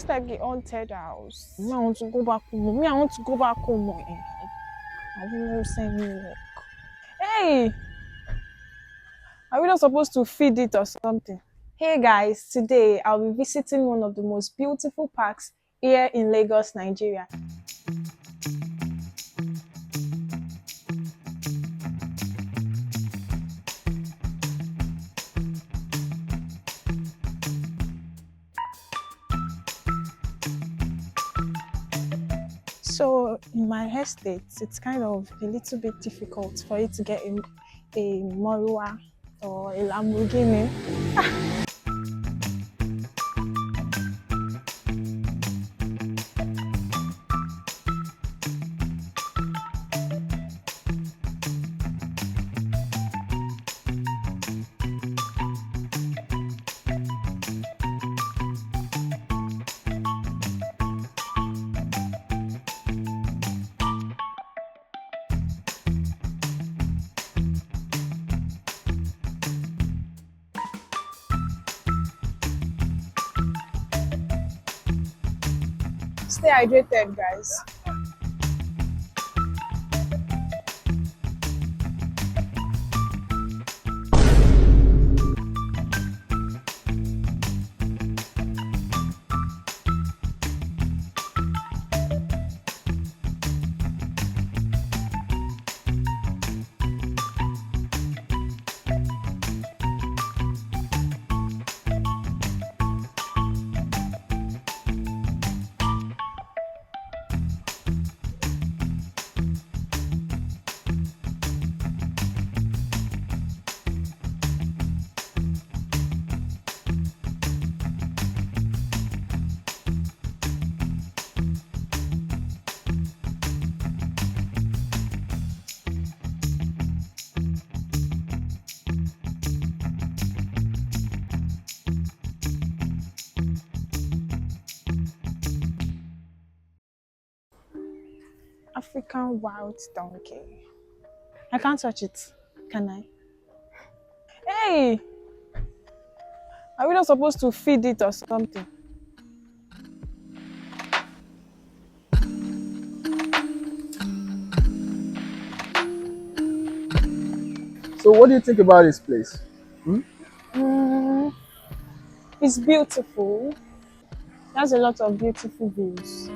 Looks like a haunted house. Me, I want to go back home. Me, I want to go back home. I won't send me work. Hey! Are we not supposed to feed it or something? Hey guys, today I'll be visiting one of the most beautiful parks here in Lagos, Nigeria. So in my estate, it's kind of a little bit difficult for you to get a Marua or a Lamborghini. Stay hydrated, guys. African wild donkey. I can't touch it, can I? Hey! Are we not supposed to feed it or something? So what do you think about this place? It's beautiful. There's a lot of beautiful views.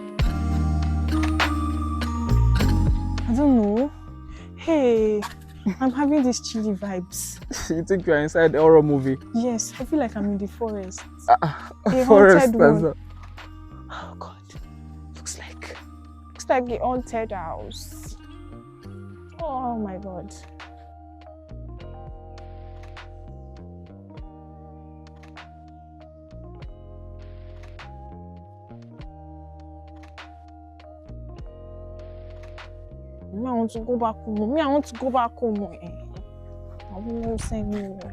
I don't know. Hey, I'm having these chilly vibes. You think you're inside a horror movie? Yes, I feel like I'm in the forest. A haunted one. well. Oh God, looks like a haunted house. Oh my God. Me, I want to go back home. Me, I want to go back home. I won't send me work.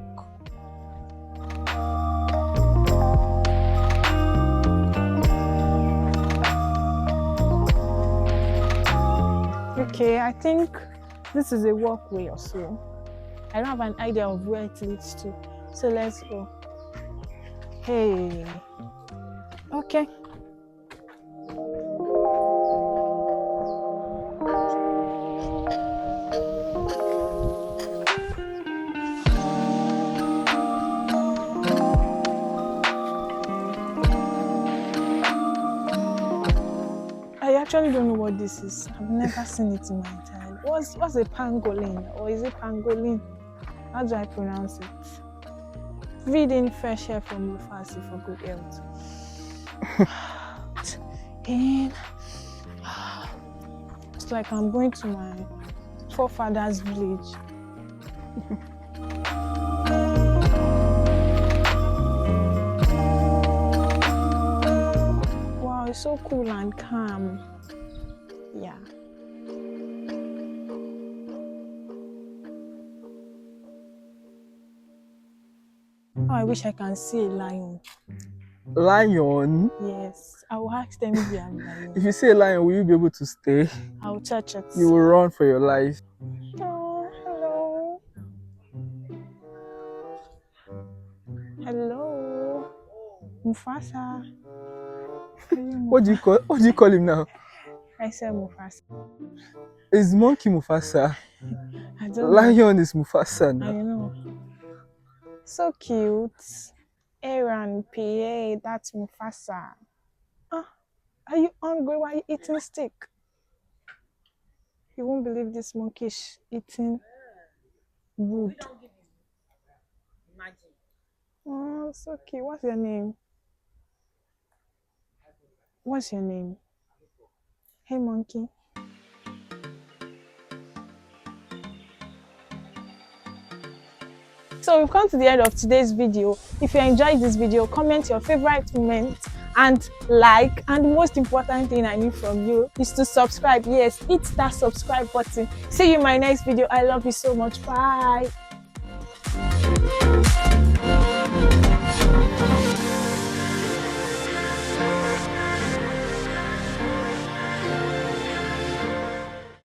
Okay, I think this is a walkway or so. I don't have an idea of where it leads to. So let's go. Hey. Okay. I actually don't know what this is. I've never seen it in my entire life. What's a pangolin? Or is it pangolin? How do I pronounce it? Reading fresh air from Lufasi for good health. And it's like I'm going to my forefathers' village. Wow, it's so cool and calm. Yeah. Oh, I wish I can see a lion. Lion? Yes, I will ask them if they have lion. If you see a lion, will you be able to stay? I will touch it. You will run for your life. Oh, hello. Hello. Mufasa. What do you call him now? I said Mufasa. Is monkey Mufasa? I don't know. Lion is Mufasa I now. know. So cute. Aaron, PA, that's Mufasa. Ah, are you hungry? Why are you eating steak? You won't believe this monkey is eating wood. Oh, so cute. What's your name? What's your name? Hey, monkey. So we've come to the end of today's video. If you enjoyed this video, comment your favorite moment and like. And the most important thing I need from you is to subscribe. Yes, hit that subscribe button. See you in my next video. I love you so much. Bye.